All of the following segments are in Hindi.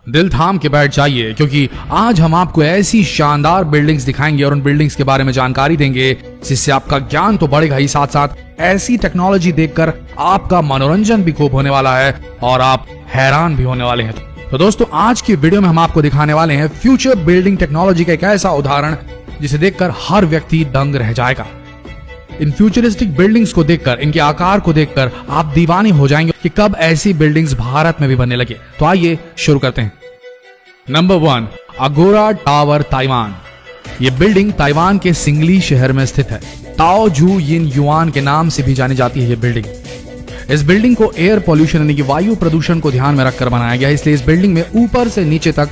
दिल थाम के बैठ जाइए, क्योंकि आज हम आपको ऐसी शानदार बिल्डिंग्स दिखाएंगे और उन बिल्डिंग्स के बारे में जानकारी देंगे जिससे आपका ज्ञान तो बढ़ेगा ही, साथ साथ ऐसी टेक्नोलॉजी देखकर आपका मनोरंजन भी खूब होने वाला है और आप हैरान भी होने वाले हैं। तो दोस्तों, आज की वीडियो में हम आपको दिखाने वाले हैं फ्यूचर बिल्डिंग टेक्नोलॉजी का एक ऐसा उदाहरण जिसे देखकर हर व्यक्ति दंग रह जाएगा। इन फ्यूचरिस्टिक बिल्डिंग्स को देखकर, इनके आकार को देखकर आप दीवाने हो जाएंगे कि कब ऐसी बिल्डिंग्स भारत में भी बनने लगे। तो आइए शुरू करते हैं। नंबर 1, अगोरा टावर, ताइवान। ये बिल्डिंग ताइवान के सिंगली शहर में स्थित है। ताओ जू यिन युआन के नाम से भी जानी जाती है ये बिल्डिंग। इस बिल्डिंग को एयर पॉल्यूशन यानी कि वायु प्रदूषण को ध्यान में रखकर बनाया गया है, इसलिए इस बिल्डिंग में ऊपर से नीचे तक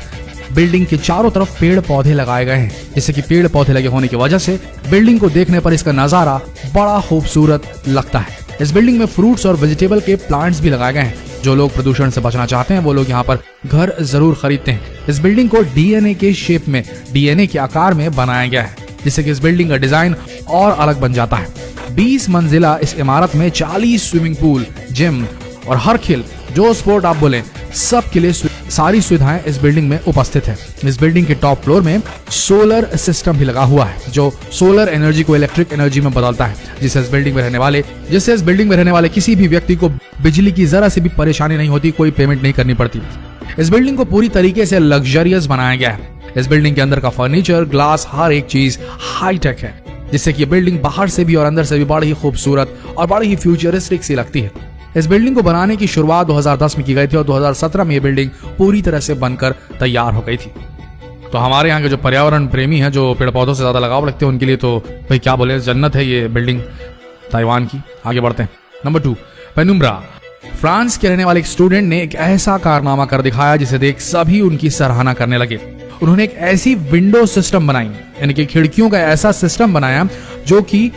बिल्डिंग के चारों तरफ पेड़ पौधे लगाए गए हैं, जिससे कि पेड़ पौधे लगे होने की वजह से बिल्डिंग को देखने पर इसका नजारा बड़ा खूबसूरत लगता है। इस बिल्डिंग में फ्रूट्स और वेजिटेबल के प्लांट्स भी लगाए गए हैं। जो लोग प्रदूषण से बचना चाहते हैं वो लोग यहाँ पर घर जरूर खरीदते हैं। इस बिल्डिंग को डीएनए के शेप में, डीएनए के आकार में बनाया गया है, जिससे कि इस बिल्डिंग का डिजाइन और अलग बन जाता है। 20 मंजिला इस इमारत में 40 स्विमिंग पूल, जिम और हर खेल जो स्पोर्ट आप बोले सब के लिए सारी सुविधाएं इस बिल्डिंग में उपस्थित है। इस बिल्डिंग के टॉप फ्लोर में सोलर सिस्टम भी लगा हुआ है, जो सोलर एनर्जी को इलेक्ट्रिक एनर्जी में बदलता है, जिससे इस बिल्डिंग में रहने वाले किसी भी व्यक्ति को बिजली की जरा सी भी परेशानी नहीं होती, कोई पेमेंट नहीं करनी पड़ती। इस बिल्डिंग को पूरी तरीके से लग्जरियस बनाया गया है। इस बिल्डिंग के अंदर का फर्नीचर, ग्लास, हर एक चीज हाईटेक है, जिससे कि बिल्डिंग बाहर से भी और अंदर से भी बड़ी ही खूबसूरत और बड़ी ही फ्यूचरिस्टिक सी लगती है। इस बिल्डिंग को बनाने की शुरुआत 2010 में की गई थी और 2017 में ये बिल्डिंग पूरी तरह से बनकर तैयार हो गई थी। तो हमारे यहाँ के जो पर्यावरण प्रेमी हैं, जो पेड़ पौधों से ज्यादा लगाव रखते हैं, उनके लिए तो भाई क्या बोले, जन्नत है ये बिल्डिंग ताइवान की। आगे बढ़ते हैं। Number 2, penumbra. फ्रांस के रहने वाले एक स्टूडेंट ने एक ऐसा कारनामा कर दिखाया जिसे देख सभी उनकी सराहना करने लगे। उन्होंने एक ऐसी विंडो सिस्टम बनाई, यानी कि खिड़कियों का ऐसा सिस्टम बनाया जो कि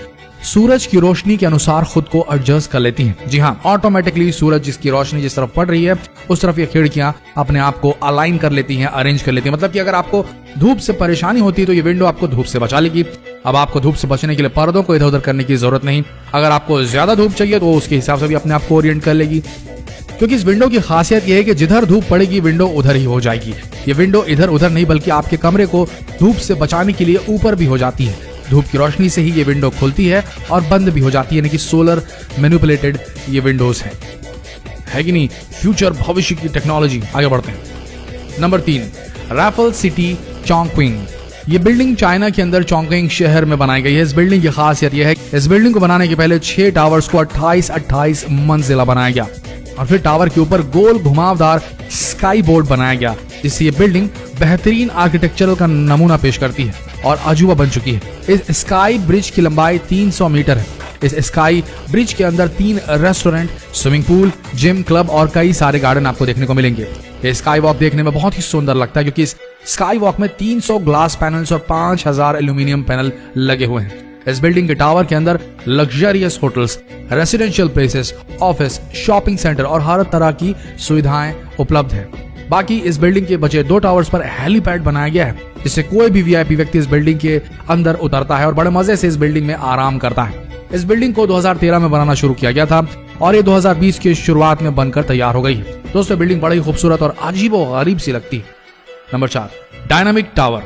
सूरज की रोशनी के अनुसार खुद को एडजस्ट कर लेती हैं। जी हाँ, ऑटोमेटिकली सूरज जिसकी रोशनी जिस तरफ पड़ रही है उस तरफ ये खिड़कियां अपने आप को अलाइन कर लेती हैं, अरेंज कर लेती हैं। मतलब कि अगर आपको धूप से परेशानी होती है तो ये विंडो आपको धूप से बचा लेगी। अब आपको धूप से बचने के लिए पर्दों को इधर उधर करने की जरूरत नहीं। अगर आपको ज्यादा धूप चाहिए तो उसके हिसाब से भी अपने आप को ओरिएंट कर लेगी, क्योंकि इस विंडो की खासियत यह है कि जिधर धूप पड़ेगी विंडो उधर ही हो जाएगी। ये विंडो इधर उधर नहीं बल्कि आपके कमरे को धूप से बचाने के लिए ऊपर भी हो जाती है। धूप की रोशनी से ही ये विंडो खुलती है और बंद भी हो जाती है, यानी कि सोलर मैनिपुलेटेड ये विंडोज है कि नहीं। फ्यूचर, भविष्य की टेक्नोलॉजी। आगे बढ़ते हैं। Number 3, Raffles City, Chongqing. ये बिल्डिंग चाइना के अंदर चोंगक्विंग शहर में बनाई गई है। इस बिल्डिंग की खासियत यह है कि इस बिल्डिंग को बनाने के पहले 6 टावर्स को 28 मंजिला बनाया गया और फिर टावर के ऊपर गोल घुमावदार स्काई बोर्ड बनाया गया, जिससे ये बिल्डिंग बेहतरीन आर्किटेक्चरल का नमूना पेश करती है और अजूबा बन चुकी है। इस स्काई ब्रिज की लंबाई 300 मीटर है। इस स्काई ब्रिज के अंदर 3 restaurant, swimming pool, gym, club और कई सारे गार्डन आपको देखने को मिलेंगे। ये स्काई वॉक देखने में बहुत ही सुंदर लगता है, क्योंकि इस स्काई वॉक में 300 ग्लास पैनल्स और 5000 एल्यूमिनियम पैनल लगे हुए हैं। इस बिल्डिंग के टावर के अंदर luxurious hotels, residential places, office, shopping centre और हर तरह की सुविधाएं उपलब्ध है। बाकी इस बिल्डिंग के बचे 2 टावर्स पर हेलीपैड बनाया गया है, जिससे कोई भी वीआईपी व्यक्ति इस बिल्डिंग के अंदर उतरता है और बड़े मजे से इस बिल्डिंग में आराम करता है। इस बिल्डिंग को 2013 में बनाना शुरू किया गया था और ये 2020 की शुरुआत में बनकर तैयार हो गई है। दोस्तों, बिल्डिंग बड़ी खूबसूरत और अजीबोगरीब सी लगती है। Number 4, dynamic tower.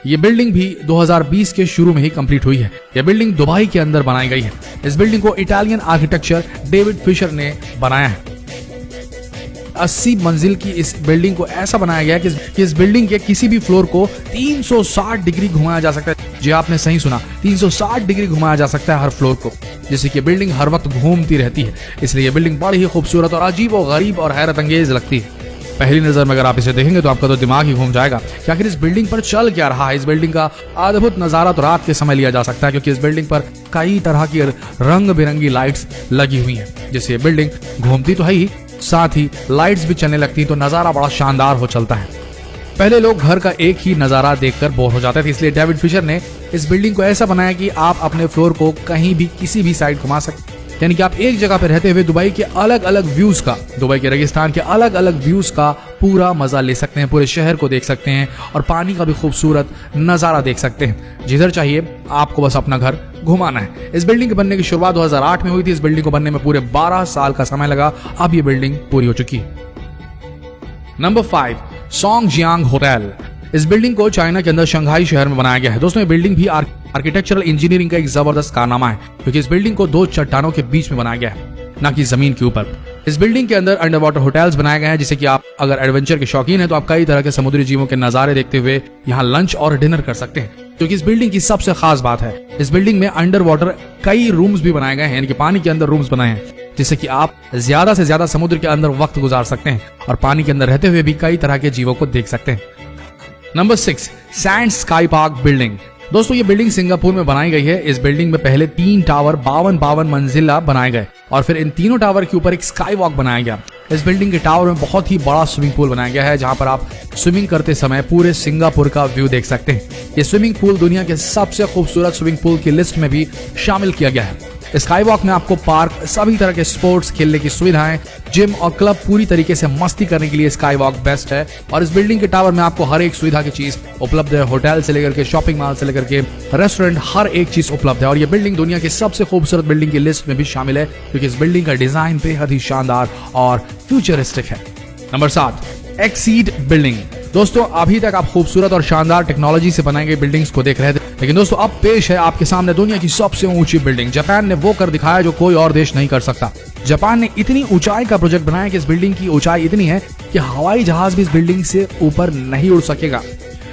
ये बिल्डिंग भी 2020 के शुरू में ही कंप्लीट हुई है। यह बिल्डिंग दुबई के अंदर बनाई गई है। इस बिल्डिंग को इटालियन आर्किटेक्चर डेविड फिशर ने बनाया है। 80 मंजिल की इस बिल्डिंग को ऐसा बनाया गया है कि इस बिल्डिंग के किसी भी फ्लोर को 360 डिग्री घुमाया जा सकता है। जी आपने सही सुना, 360 डिग्री घुमाया जा सकता है हर फ्लोर को, जिससे कि बिल्डिंग हर वक्त घूमती रहती है। इसलिए यह बिल्डिंग बड़ी ही खूबसूरत और अजीबोगरीब और हैरत अंगेज लगती है। पहली नजर में अगर आप इसे देखेंगे तो आपका तो दिमाग ही घूम जाएगा कि आखिर इस बिल्डिंग पर चल क्या रहा है। इस बिल्डिंग का अद्भुत नजारा तो रात के समय लिया जा सकता है, क्योंकि इस बिल्डिंग पर कई तरह की रंग बिरंगी लाइट्स लगी हुई हैं, जिससे ये बिल्डिंग घूमती तो है ही, साथ ही लाइट्स भी चलने लगती हैं, तो नजारा बड़ा शानदार हो चलता है। पहले लोग घर का एक ही नजारा देखकर बोर हो जाते थे, इसलिए डेविड फिशर ने इस बिल्डिंग को ऐसा बनाया कि आप अपने फ्लोर को कहीं भी किसी भी साइड घुमा सकते, यानी कि आप एक जगह पर रहते हुए दुबई के अलग अलग व्यूज का, दुबई के रेगिस्तान के अलग अलग व्यूज का पूरा मजा ले सकते हैं, पूरे शहर को देख सकते हैं और पानी का भी खूबसूरत नजारा देख सकते हैं। जिधर चाहिए आपको बस अपना घर घुमाना है। इस बिल्डिंग के बनने की शुरुआत 2008 में हुई थी। इस बिल्डिंग को बनने में पूरे 12 साल का समय लगा। अब ये बिल्डिंग पूरी हो चुकी है। Number 5, Songjiang hotel. इस बिल्डिंग को चाइना के अंदर शंघाई शहर में बनाया गया है। दोस्तों ये बिल्डिंग भी आर्किटेक्चरल इंजीनियरिंग का एक जबरदस्त कारनामा है, क्योंकि इस बिल्डिंग को 2 चट्टानों के बीच में बनाया गया है, ना कि जमीन के ऊपर। इस बिल्डिंग के अंदर अंडर वाटर होटल्स बनाए गए हैं, जिससे कि आप अगर एडवेंचर के शौकीन हैं तो आप कई तरह के समुद्री जीवों के नजारे देखते हुए यहाँ लंच और डिनर कर सकते हैं। क्योंकि इस बिल्डिंग की सबसे खास बात है, इस बिल्डिंग में अंडर वाटर कई रूम्स भी बनाए गए हैं, यानी कि पानी के अंदर रूम्स बनाए हैं, जिससे कि आप ज्यादा से ज्यादा समुद्र के अंदर वक्त गुजार सकते हैं और पानी के अंदर रहते हुए भी कई तरह के जीवों को देख सकते हैं। Number 6, sand sky park building. दोस्तों ये बिल्डिंग सिंगापुर में बनाई गई है। इस बिल्डिंग में पहले 3 टावर 52 मंजिला बनाए गए और फिर इन तीनों टावर के ऊपर एक स्काई वॉक बनाया गया। इस बिल्डिंग के टावर में बहुत ही बड़ा स्विमिंग पूल बनाया गया है, जहां पर आप स्विमिंग करते समय पूरे सिंगापुर का व्यू देख सकते हैं। ये स्विमिंग पूल दुनिया के सबसे खूबसूरत स्विमिंग पूल की लिस्ट में भी शामिल किया गया है। स्काई वॉक में आपको पार्क, सभी तरह के स्पोर्ट्स खेलने की सुविधाएं, जिम और क्लब, पूरी तरीके से मस्ती करने के लिए स्काई वॉक बेस्ट है। और इस बिल्डिंग के टावर में आपको हर एक सुविधा की चीज उपलब्ध है। होटल से लेकर के शॉपिंग मॉल से लेकर के रेस्टोरेंट, हर एक चीज उपलब्ध है। और ये बिल्डिंग दुनिया की सबसे खूबसूरत बिल्डिंग की लिस्ट में भी शामिल है, क्योंकि इस बिल्डिंग का डिजाइन बेहद ही शानदार और फ्यूचरिस्टिक है। Number 7, exceed building. दोस्तों अभी तक आप खूबसूरत और शानदार टेक्नोलॉजी से बनाई गई बिल्डिंग्स को देख रहे थे, लेकिन दोस्तों अब पेश है आपके सामने दुनिया की सबसे ऊंची बिल्डिंग। जापान ने वो कर दिखाया जो कोई और देश नहीं कर सकता। जापान ने इतनी ऊंचाई का प्रोजेक्ट बनाया कि इस बिल्डिंग की ऊंचाई इतनी है कि हवाई जहाज भी इस बिल्डिंग से ऊपर नहीं उड़ सकेगा।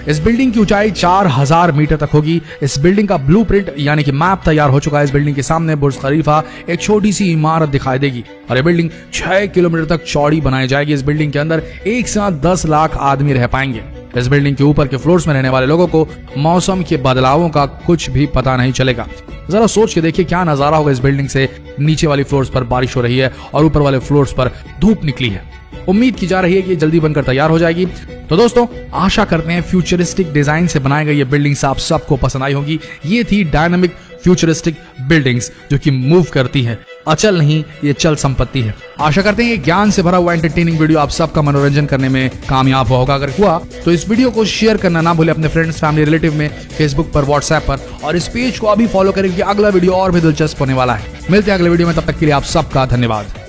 इस बिल्डिंग की ऊंचाई 4000 मीटर तक होगी। इस बिल्डिंग का ब्लूप्रिंट यानी कि मैप तैयार हो चुका है। इस बिल्डिंग के सामने बुर्ज खलीफा, एक छोटी सी इमारत दिखाई देगी और ये बिल्डिंग 6 किलोमीटर तक चौड़ी बनाई जाएगी। इस बिल्डिंग के अंदर एक साथ 10 लाख आदमी रह पाएंगे। इस बिल्डिंग के ऊपर के फ्लोर्स में रहने वाले लोगों को मौसम के बदलावों का कुछ भी पता नहीं चलेगा। जरा सोच के देखिए क्या नजारा होगा। इस बिल्डिंग से नीचे वाली फ्लोर्स पर बारिश हो रही है और ऊपर वाले फ्लोर्स पर धूप निकली है। उम्मीद की जा रही है कि जल्दी बनकर तैयार हो जाएगी। तो दोस्तों आशा करते हैं फ्यूचरिस्टिक डिजाइन से बनाई गई ये बिल्डिंग्स आप सबको पसंद आई होगी। ये थी डायनामिक फ्यूचरिस्टिक बिल्डिंग्स जो कि मूव करती है, अचल नहीं, ये चल संपत्ति है। आशा करते हैं ये ज्ञान से भरा हुआ एंटरटेनिंग वीडियो आप सबका मनोरंजन करने में कामयाब होगा। अगर हुआ तो इस वीडियो को शेयर करना ना भूले अपने फ्रेंड्स, फैमिली, रिलेटिव में, फेसबुक पर, व्हाट्सएप पर, और इस पेज को अभी फॉलो करें क्योंकि अगला वीडियो और भी दिलचस्प होने वाला है। मिलते हैं अगले वीडियो में, तब तक के लिए आप सबका धन्यवाद।